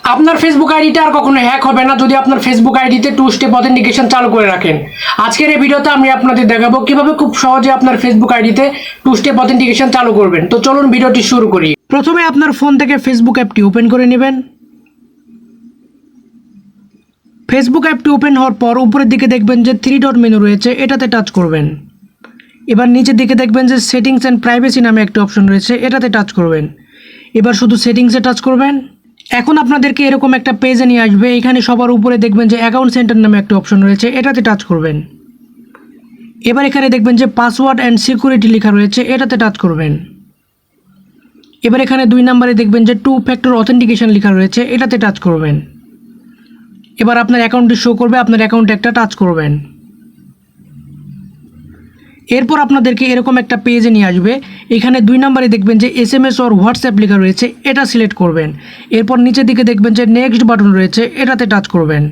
আপনার ফেসবুক আইডিটা আর কখনো হ্যাক হবে না যদি আপনার ফেসবুক আইডিতে টু স্টেপ অথেন্টিকেশন চালু করে রাখেন। আজকের এই ভিডিওতে আমি আপনাদের দেখাবো কিভাবে খুব সহজে আপনার ফেসবুক আইডিতে টু স্টেপ অথেন্টিকেশন চালু করবেন। তো চলুন ভিডিওটি শুরু করি। প্রথমে আপনার ফোন থেকে ফেসবুক অ্যাপটি ওপেন করে নেবেন। ফেসবুক অ্যাপটি ওপেন হওয়ার পর উপরের দিকে দেখবেন যে 3 ডট মেনু রয়েছে, এটাতে টাচ করবেন। এবার নিচের দিকে দেখবেন যে সেটিংস অ্যান্ড প্রাইভেসি নামে একটা অপশন রয়েছে, এটাতে টাচ করবেন। এবার শুধু সেটিংসে টাচ করবেন। এখন আপনাদেরকে এরকম একটা পেজে নিয়ে আসবে। এখানে সবার উপরে দেখবেন যে অ্যাকাউন্ট সেন্টার নামে একটা অপশন রয়েছে, এটাতে টাচ করবেন। এবার এখানে দেখবেন যে পাসওয়ার্ড অ্যান্ড সিকিউরিটি লেখা রয়েছে, এটাতে টাচ করবেন। এবার এখানে 2 নম্বরে দেখবেন যে 2 ফ্যাক্টর অথেন্টিকেশন লেখা রয়েছে, এটাতে টাচ করবেন। এবার আপনার অ্যাকাউন্টটি শো করবে, আপনার অ্যাকাউন্টে একটা টাচ করবেন। এরপর আপনাদেরকে এরকম একটা পেজে নিয়ে আসবে। এখানে 2 নম্বরে দেখবেন যে SMS অর হোয়াটসঅ্যাপ লেখা রয়েছে, এটা সিলেক্ট করবেন। এরপর নিচের দিকে দেখবেন যে নেক্সট বাটন রয়েছে, এটাতে টাচ করবেন।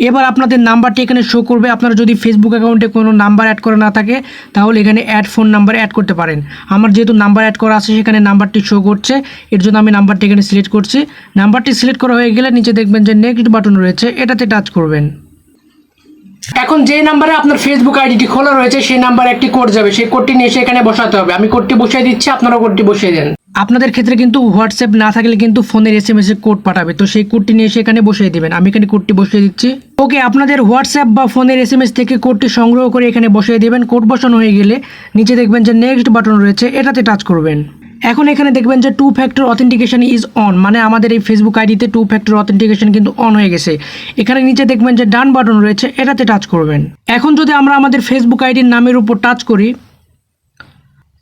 এবার আপনাদের নাম্বারটি এখানে শো করবে। আপনার যদি ফেসবুক অ্যাকাউন্টে কোনো নাম্বার অ্যাড করা না থাকে তাহলে এখানে অ্যাড ফোন নাম্বার অ্যাড করতে পারেন। আমার যেহেতু নাম্বার অ্যাড করা আছে সেখানে নাম্বারটি শো করছে, এর জন্য আমি নাম্বারটি এখানে সিলেক্ট করছি। নাম্বারটি সিলেক্ট করা হয়ে গেলে নিচে দেখবেন যে নেক্সট বাটন রয়েছে, এটাতে টাচ করবেন। এখন যে নাম্বারে আপনার ফেসবুক আইডিটি খোলা রয়েছে সেই নাম্বারে একটি কোড যাবে, সেই কোডটি নিয়ে এসে এখানে বসাতে হবে। আমি কোডটি বসিয়ে দিচ্ছি, আপনারাও কোডটি বসিয়ে দেন। আপনাদের ক্ষেত্রে কিন্তু হোয়াটসঅ্যাপ না থাকলে কিন্তু ফোনের SMS এ কোড পাঠাবে, তো সেই কোডটি নিয়ে এসে এখানে বসিয়ে দিবেন। আমি এখানে কোডটি বসিয়ে দিচ্ছি। ওকে, আপনাদের হোয়াটসঅ্যাপ বা ফোনের SMS থেকে কোডটি সংগ্রহ করে এখানে বসিয়ে দিবেন। কোড বসানো হয়ে গেলে নিচে দেখবেন যে নেক্সট বাটন রয়েছে, এটাতে টাচ করবেন। এখন এখানে দেখবেন যে 2 ফ্যাক্টর অথেন্টিকেশন ইজ অন, মানে আমাদের এই ফেসবুক আইডিতে 2 ফ্যাক্টর অথেন্টিকেশন কিন্তু অন হয়ে গেছে। এখানে নিচে দেখবেন যে ডান বাটন রয়েছে, এটাতে টাচ করবেন। এখন যদি আমরা আমাদের ফেসবুক আইডির নামের উপর টাচ করি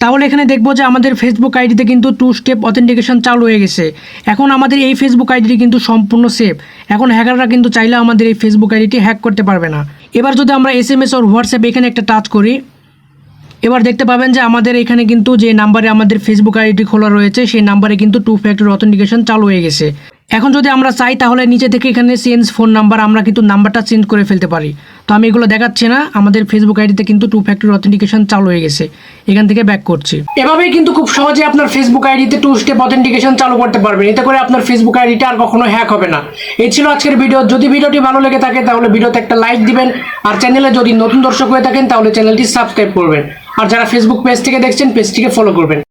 তাহলে এখানে দেখবো যে আমাদের ফেসবুক আইডিতে কিন্তু 2 স্টেপ অথেন্টিকেশন চালু হয়ে গেছে। এখন আমাদের এই ফেসবুক আইডিটি কিন্তু সম্পূর্ণ সেফ। এখন হ্যাকাররা কিন্তু চাইলে আমাদের এই ফেসবুক আইডিটি হ্যাক করতে পারবে না। এবার যদি আমরা SMS অর হোয়াটসঅ্যাপ এখানে একটা টাচ করি, এবার দেখতে পাবেন যে আমাদের এখানে কিন্তু যে নাম্বারে আমাদের ফেসবুক আইডি খোলা রয়েছে সেই নাম্বারে কিন্তু 2 ফ্যাক্টর অথেন্টিকেশন চালু হয়ে গেছে। এখন যদি আমরা চাই তাহলে নিচে থেকে এখানে চেঞ্জ ফোন নাম্বার, আমরা কিন্তু নাম্বারটা চেঞ্জ করে ফেলতে পারি। তো আমি এগুলো দেখাচ্ছি না, আমাদের ফেসবুক আইডিতে কিন্তু 2 ফ্যাক্টর অথেন্টিকেশন চালু হয়ে গেছে। এখান থেকে ব্যাক করছি। এভাবেই কিন্তু খুব সহজে আপনার ফেসবুক আইডিতে 2 স্টেপ অথেন্টিকেশন চালু করতে পারবেন। এতে করে আপনার ফেসবুক আইডিটা আর কখনো হ্যাক হবে না। এই ছিল আজকের ভিডিও। যদি ভিডিওটি ভালো লেগে থাকে তাহলে ভিডিওতে একটা লাইক দিবেন, আর চ্যানেলে যদি নতুন দর্শক হয়ে থাকেন তাহলে চ্যানেলটি সাবস্ক্রাইব করবেন। আর যারা ফেসবুক পেজ থেকে দেখছেন পেজটিকে ফলো করবেন।